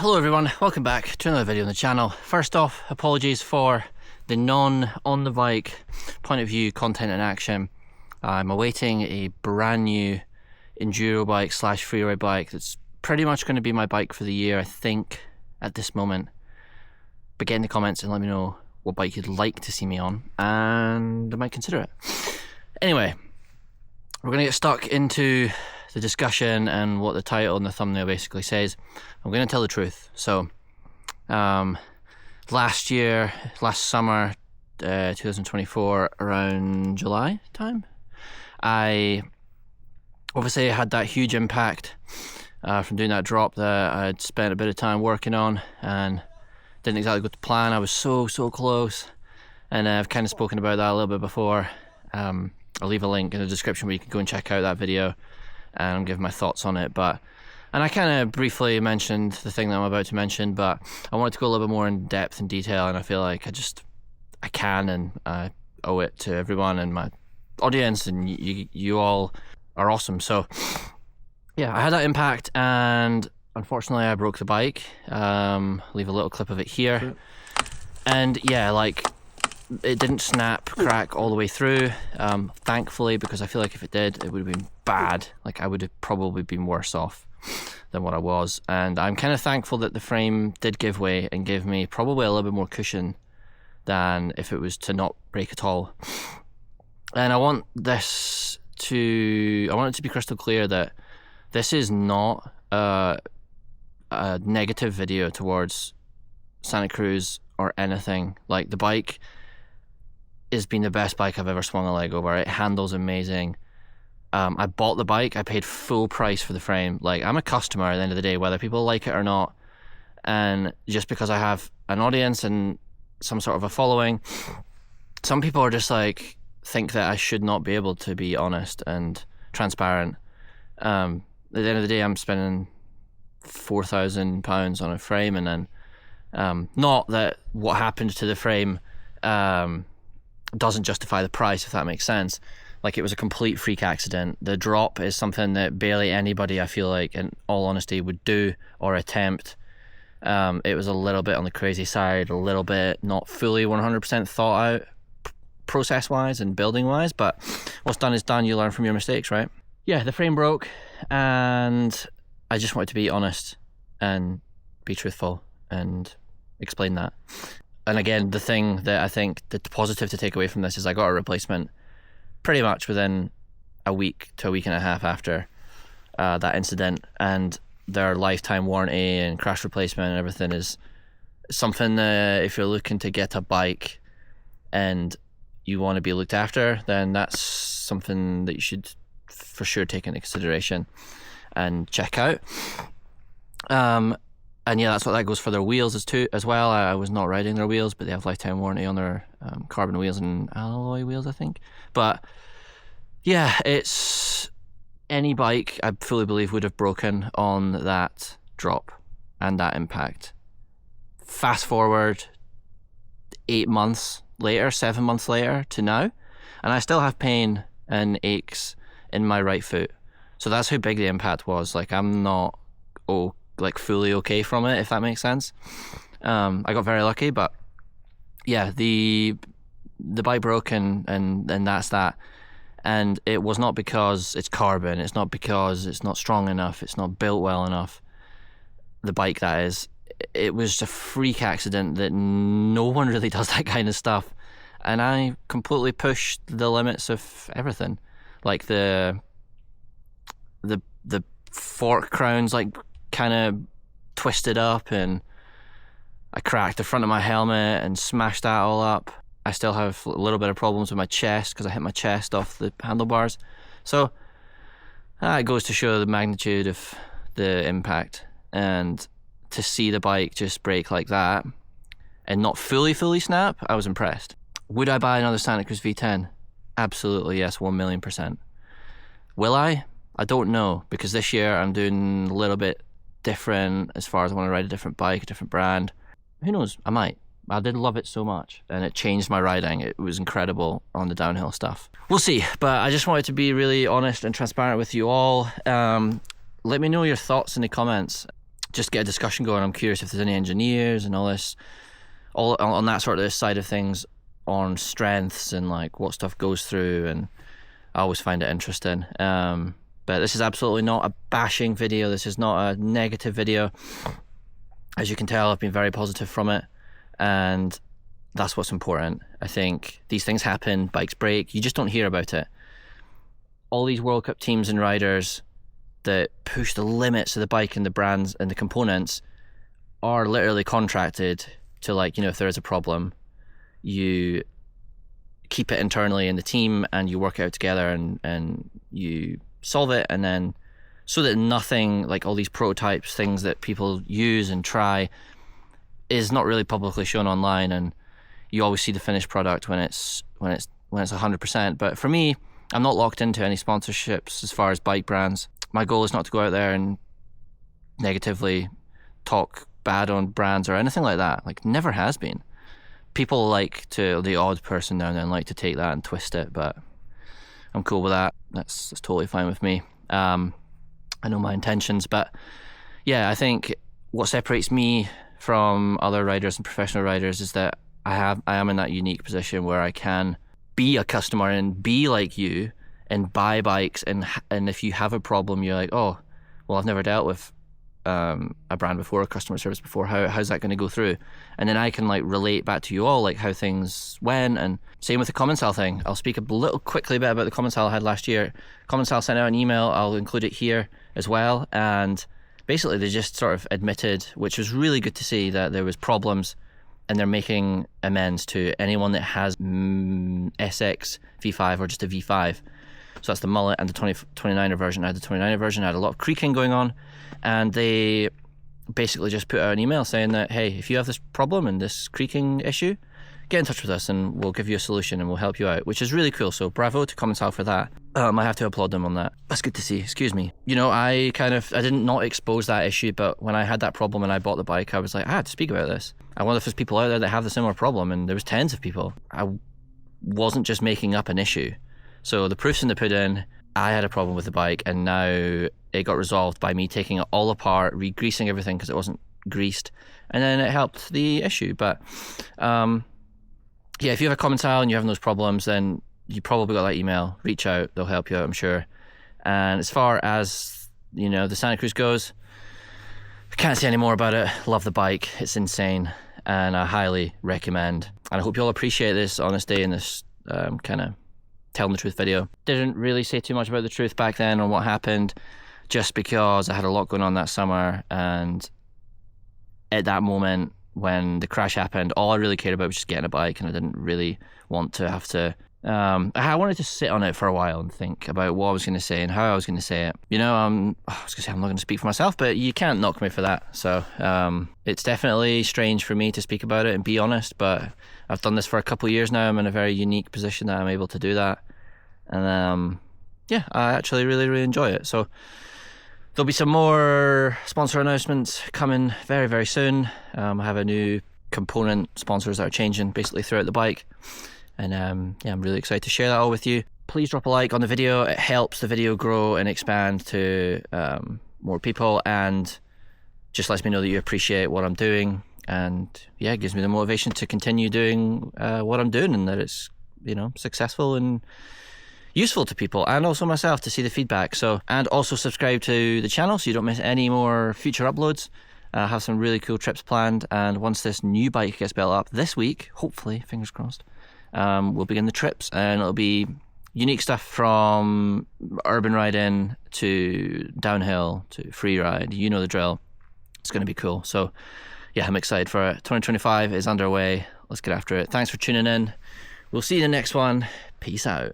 Hello everyone, welcome back to another video on the channel. First off, apologies for the non-on the bike point of view content in action. I'm awaiting a brand new enduro bike slash freeride bike that's pretty much going to be my bike for the year, I think, at this moment. But get in the comments and let me know what bike you'd like to see me on, and I might consider it. Anyway, we're going to get stuck into the discussion and what the title and the thumbnail basically says. I'm going to tell the truth. So, last summer, 2024, around July time, I obviously had that huge impact from doing that drop that I'd spent a bit of time working on and didn't exactly go to plan. I was so close, and I've kind of spoken about that a little bit before. I'll leave a link in the description where you can go and check out that video and give my thoughts on it. And I kind of briefly mentioned the thing that I'm about to mention, but I wanted to go a little bit more in depth and detail, and I feel like I can, and I owe it to everyone and my audience, and you all are awesome. So yeah, I had that impact, and unfortunately I broke the bike. Leave a little clip of it here. And yeah, like, it didn't snap, crack all the way through, thankfully, because I feel like if it did, it would have been bad. Like, I would have probably been worse off than what I was. And I'm kind of thankful that the frame did give way and give me probably a little bit more cushion than if it was to not break at all. And I want it to be crystal clear that this is not a negative video towards Santa Cruz or anything. Like, the bike has been the best bike I've ever swung a leg over. It handles amazing. I bought the bike, I paid full price for the frame. Like, I'm a customer at the end of the day, whether people like it or not. And just because I have an audience and some sort of a following, some people are just like, think that I should not be able to be honest and transparent. At the end of the day, I'm spending £4,000 on a frame, and then not that what happened to the frame doesn't justify the price, if that makes sense. Like, it was a complete freak accident. The drop is something that barely anybody, I feel like, in all honesty, would do or attempt. It was a little bit on the crazy side, a little bit not fully 100% thought out process wise and building wise, but what's done is done. You learn from your mistakes, right? Yeah, the frame broke, and I just wanted to be honest and be truthful and explain that. And again, the thing that I think the positive to take away from this is I got a replacement pretty much within a week to a week and a half after that incident, and their lifetime warranty and crash replacement and everything is something that if you're looking to get a bike and you want to be looked after, then that's something that you should for sure take into consideration and check out. And yeah, that's what that goes for their wheels as well. I was not riding their wheels, but they have lifetime warranty on their carbon wheels and alloy wheels, I think. But yeah, it's any bike I fully believe would have broken on that drop and that impact. Fast forward 7 months later to now, and I still have pain and aches in my right foot. So that's how big the impact was. Like, I'm not fully okay from it, if that makes sense. I got very lucky, but yeah, the bike broke, and that's that. And it was not because it's carbon, it's not because it's not strong enough, it's not built well enough, the bike that is. It was a freak accident that no one really does that kind of stuff, and I completely pushed the limits of everything. Like, the fork crowns like kind of twisted up, and I cracked the front of my helmet and smashed that all up. I still have a little bit of problems with my chest because I hit my chest off the handlebars. So it goes to show the magnitude of the impact, and to see the bike just break like that and not fully snap, I was impressed. Would I buy another Santa Cruz V10? Absolutely, yes, 1,000,000%. Will I? I don't know, because this year I'm doing a little bit different as far as I want to ride a different bike, a different brand. Who knows? I might. I did love it so much, and it changed my riding. It was incredible on the downhill stuff. We'll see, but I just wanted to be really honest and transparent with you all. Let me know your thoughts in the comments. just get a discussion going. I'm curious if there's any engineers and all this, all on that sort of side of things, on strengths and like what stuff goes through, and I always find it interesting. But this is absolutely not a bashing video. This is not a negative video. As you can tell, I've been very positive from it, and that's what's important. I think these things happen, bikes break, you just don't hear about it. All these World Cup teams and riders that push the limits of the bike and the brands and the components are literally contracted to, like, you know, if there is a problem, you keep it internally in the team and you work it out together and you solve it, and then so that nothing, like all these prototypes, things that people use and try, is not really publicly shown online, and you always see the finished product when it's 100%. But for me, I'm not locked into any sponsorships as far as bike brands. My goal is not to go out there and negatively talk bad on brands or anything like that. Like, never has been. People like to, the odd person now and then, like to take that and twist it, but I'm cool with that. That's totally fine with me. I know my intentions, but yeah, I think what separates me from other riders and professional riders is that I am in that unique position where I can be a customer and be like you and buy bikes, and if you have a problem, you're like, oh, well, I've never dealt with a brand before, a customer service before, how's that going to go through? And then I can like relate back to you all, like how things went. And same with the Commencal thing. I'll speak a little quickly bit about the Commencal I had last year. Commencal sent out an email, I'll include it here as well, and basically they just sort of admitted, which was really good to see, that there was problems, and they're making amends to anyone that has SX V5 or just a V5. So that's the mullet and the 29er version. I had the 29er version, I had a lot of creaking going on, and they basically just put out an email saying that, hey, if you have this problem and this creaking issue, get in touch with us and we'll give you a solution and we'll help you out, which is really cool. So bravo to Commencal for that. I have to applaud them on that. That's good to see. Excuse me. You know, I didn't not expose that issue, but when I had that problem and I bought the bike, I was like, I had to speak about this. I wonder if there's people out there that have the similar problem, and there was tens of people. I wasn't just making up an issue. So the proof's in the pudding. I had a problem with the bike, and now it got resolved by me taking it all apart, re-greasing everything because it wasn't greased, and then it helped the issue. But yeah, if you have a Commencal and you're having those problems, then you probably got that email. Reach out, they'll help you out, I'm sure. And as far as, you know, the Santa Cruz goes, I can't say any more about it. Love the bike, it's insane, and I highly recommend. And I hope you all appreciate this honesty and this kind of telling the truth video. Didn't really say too much about the truth back then on what happened, just because I had a lot going on that summer, and at that moment when the crash happened, all I really cared about was just getting a bike, and I didn't really want to have to I wanted to sit on it for a while and think about what I was going to say and how I was going to say it. You know, I was going to say I'm not going to speak for myself, but you can't knock me for that. So it's definitely strange for me to speak about it and be honest, but I've done this for a couple of years now. I'm in a very unique position that I'm able to do that. And yeah, I actually really, really enjoy it. So there'll be some more sponsor announcements coming very, very soon. I have a new component sponsors that are changing basically throughout the bike. And yeah, I'm really excited to share that all with you. Please drop a like on the video. It helps the video grow and expand to more people, and just lets me know that you appreciate what I'm doing. And yeah, it gives me the motivation to continue doing what I'm doing, and that it's, you know, successful and useful to people, and also myself to see the feedback. So, and also subscribe to the channel so you don't miss any more future uploads. I have some really cool trips planned, and once this new bike gets built up this week, hopefully, fingers crossed, we'll begin the trips, and it'll be unique stuff from urban riding to downhill to free ride. You know the drill. It's going to be cool. So yeah, I'm excited for it. 2025 is underway. Let's get after it. Thanks for tuning in. We'll see you in the next one. Peace out.